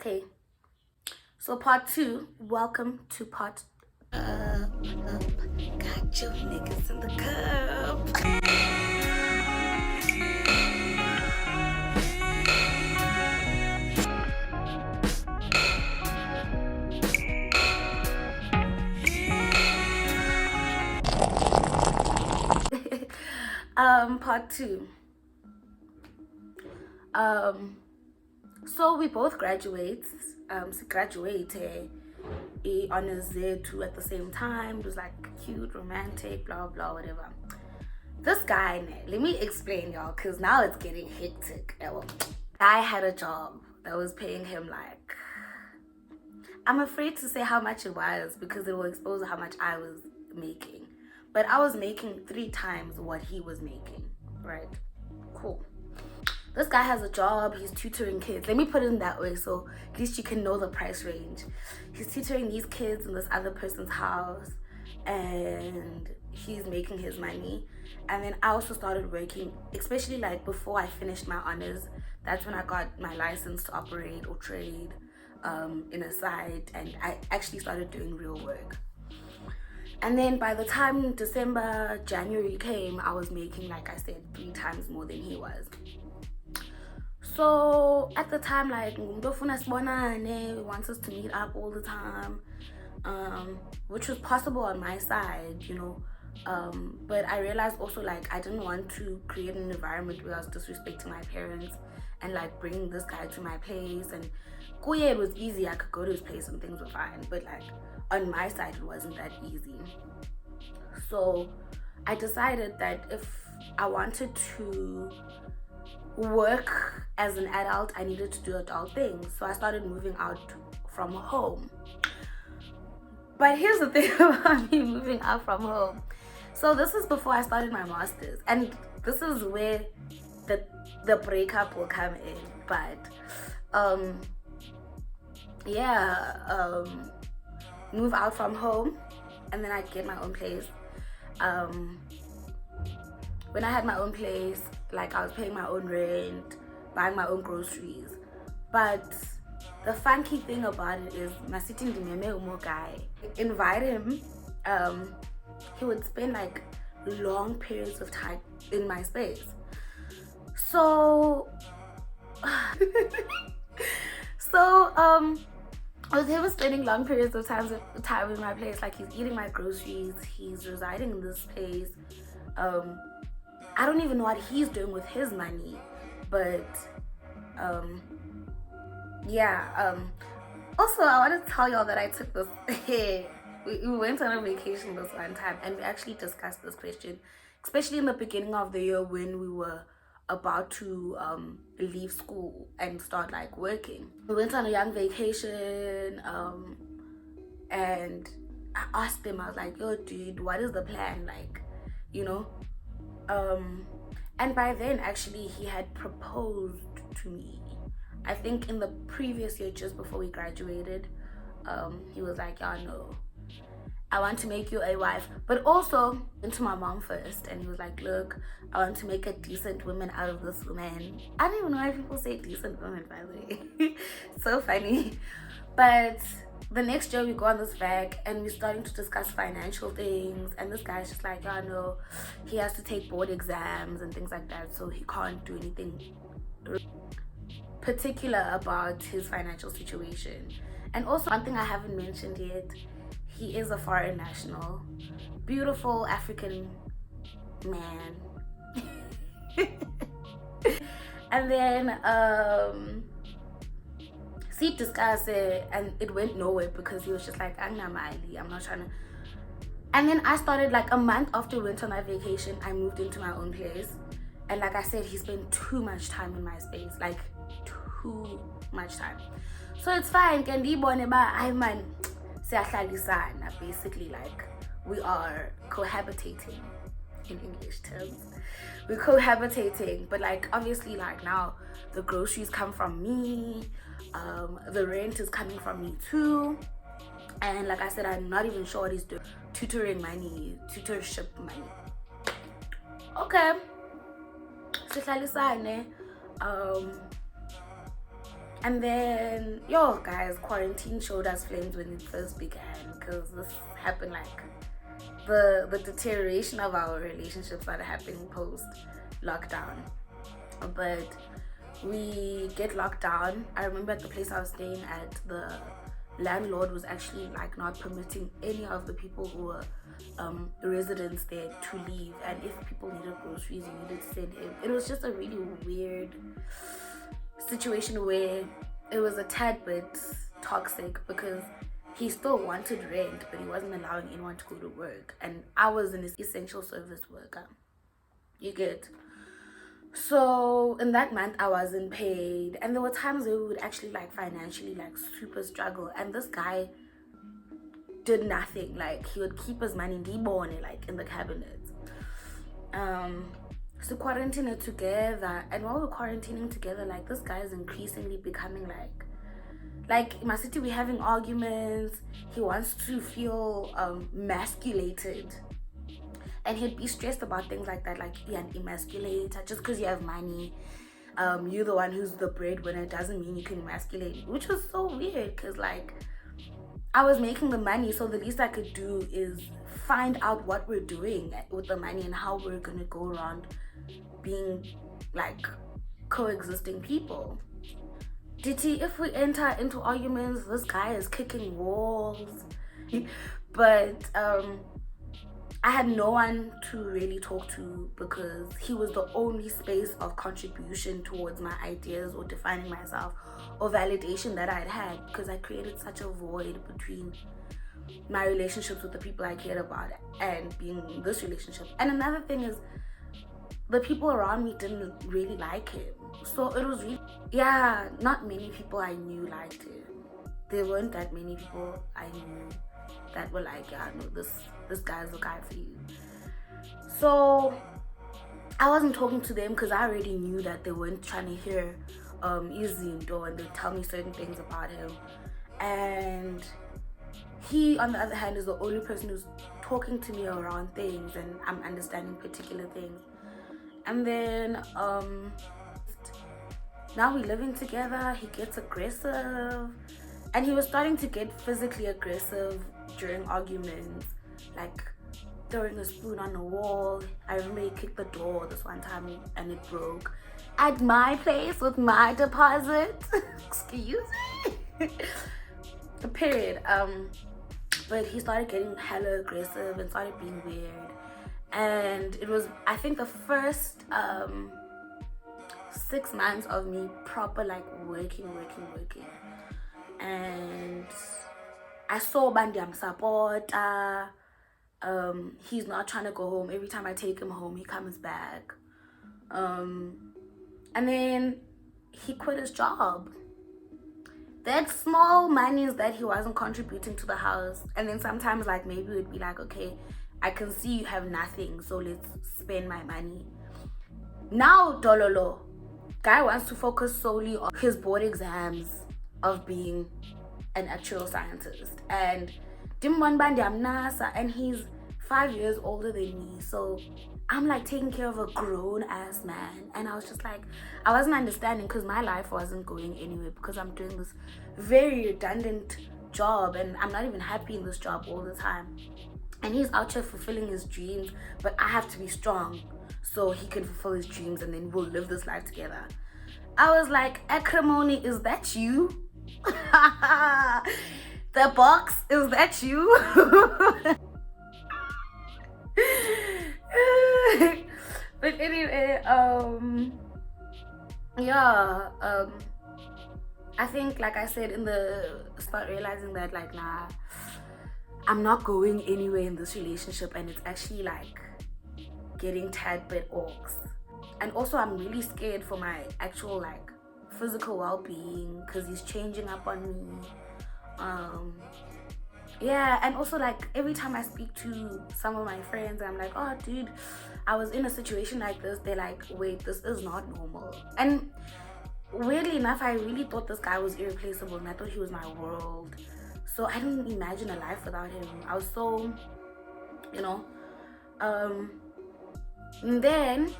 Okay, so part two. Welcome to part. Got you niggas in the cup. Part two. So we both graduates. Graduated honors there too at the same time. It was like cute, romantic, blah blah, whatever. This guy, let me explain y'all, cause now it's getting hectic. I had a job that was paying him like, I'm afraid to say how much it was because it will expose how much I was making. But I was making 3 times what he was making, right? Cool. This guy has a job, he's tutoring kids. Let me put it in that way so at least you can know the price range. He's tutoring these kids in this other person's house and he's making his money. And then I also started working, especially like before I finished my honors. That's when I got my license to operate or trade in a site, and I actually started doing real work. And then by the time December, January came, I was making, like I said, 3 times more than he was. So at the time, like, he wants us to meet up all the time, which was possible on my side, you know. But I realized also, like, I didn't want to create an environment where I was disrespecting my parents and like bringing this guy to my place. And yeah, it was easy, I could go to his place and things were fine, but like on my side it wasn't that easy. So I decided that if I wanted to work as an adult, I needed to do adult things. So I started moving out from home. But here's the thing about me moving out from home. So this is before I started my master's, and this is where the breakup will come in. But move out from home, and then I'd get my own place. When I had my own place, like, I was paying my own rent, buying my own groceries. But the funky thing about it is, my sitting the guy, invite him, he would spend like long periods of time in my space. So with him spending long periods of time in my place, like, he's eating my groceries, he's residing in this place. I don't even know what he's doing with his money, but also I want to tell y'all that I took this we went on a vacation this one time, and we actually discussed this question, especially in the beginning of the year when we were about to leave school and start like working. We went on a young vacation, and I asked him, I was like, yo dude, what is the plan, like, you know? And by then actually he had proposed to me. I think in the previous year, just before we graduated. He was like, yeah, no, I want to make you a wife, but also into my mom first. And he was like, look, I want to make a decent woman out of this woman. I don't even know why people say decent woman, by the way. So funny. But the next year we go on this vac and we're starting to discuss financial things, and this guy's just like, yeah, no, he has to take board exams and things like that, so he can't do anything particular about his financial situation. And also, one thing I haven't mentioned yet, he is a foreign national, beautiful African man. And then see, discuss it, and it went nowhere because he was just like, I'm not trying to. And then I started, like, a month after we went on my vacation, I moved into my own place, and like I said, he spent too much time in my space, like too much time. So it's fine, basically, like, we are cohabitating in English terms. We're cohabitating, but like, obviously, like, now the groceries come from me, the rent is coming from me too, and like I said, I'm not even sure what he's doing. Tutorship money. Okay, And then, yo, guys, quarantine showed us flames when it first began, because this happened like the deterioration of our relationship started happening post lockdown. But we get locked down. I remember at the place I was staying at, the landlord was actually like not permitting any of the people who were residents there to leave, and if people needed groceries, you needed to send him. It was just a really weird situation where it was a tad bit toxic, because he still wanted rent, but he wasn't allowing anyone to go to work, and I was an essential service worker, you get. So in that month I wasn't paid, and there were times where we would actually like financially like super struggle, and this guy did nothing. Like, he would keep his money like in the cabinet. So quarantine it together, and while we're quarantining together, like, this guy is increasingly becoming like in my city we're having arguments. He wants to feel masculated, and he'd be stressed about things like that, like, you're an emasculator just because you have money. You're the one who's the breadwinner doesn't mean you can emasculate, which was so weird, because like, I was making the money, so the least I could do is find out what we're doing with the money and how we're gonna go around being like coexisting people. DT, if we enter into arguments, this guy is kicking walls. But I had no one to really talk to, because he was the only space of contribution towards my ideas or defining myself or validation that I'd had, because I created such a void between my relationships with the people I cared about and being in this relationship. And another thing is, the people around me didn't really like him. So it was really, yeah, not many people I knew liked him. There weren't that many people I knew that were like, yeah, no, this guy's the guy for you. So I wasn't talking to them, because I already knew that they weren't trying to hear Izinto, and they tell me certain things about him. And he, on the other hand, is the only person who's talking to me around things, and I'm understanding particular things. And then now we're living together. He gets aggressive, and he was starting to get physically aggressive during arguments, like throwing a spoon on the wall. I remember he kicked the door this one time and it broke at my place with my deposit. Excuse me. Period. But he started getting hella aggressive and started being weird, and it was, I think, the first 6 months of me proper like working, and I saw Bandiam support. He's not trying to go home. Every time I take him home, he comes back. And then he quit his job. That small monies that he wasn't contributing to the house. And then sometimes, like, maybe it would be like, okay, I can see you have nothing, so let's spend my money. Now, Dololo, guy wants to focus solely on his board exams of being an actual scientist. And and he's 5 years older than me. So I'm like taking care of a grown ass man, and I was just like, I wasn't understanding, because my life wasn't going anywhere, because I'm doing this very redundant job and I'm not even happy in this job all the time. And he's out here fulfilling his dreams, but I have to be strong so he can fulfill his dreams, and then we'll live this life together. I was like, Acrimony, is that you? The box, is that you? But anyway, yeah, I think, like I said, in the start realizing that, like, nah, I'm not going anywhere in this relationship, and it's actually like getting tad bit orcs. And also, I'm really scared for my actual like physical well-being, because he's changing up on me. Yeah, and also, like, every time I speak to some of my friends, I'm like, oh dude, I was in a situation like this, they're like, wait, this is not normal. And weirdly enough, I really thought this guy was irreplaceable, and I thought he was my world. So I didn't imagine a life without him. I was so, you know. And then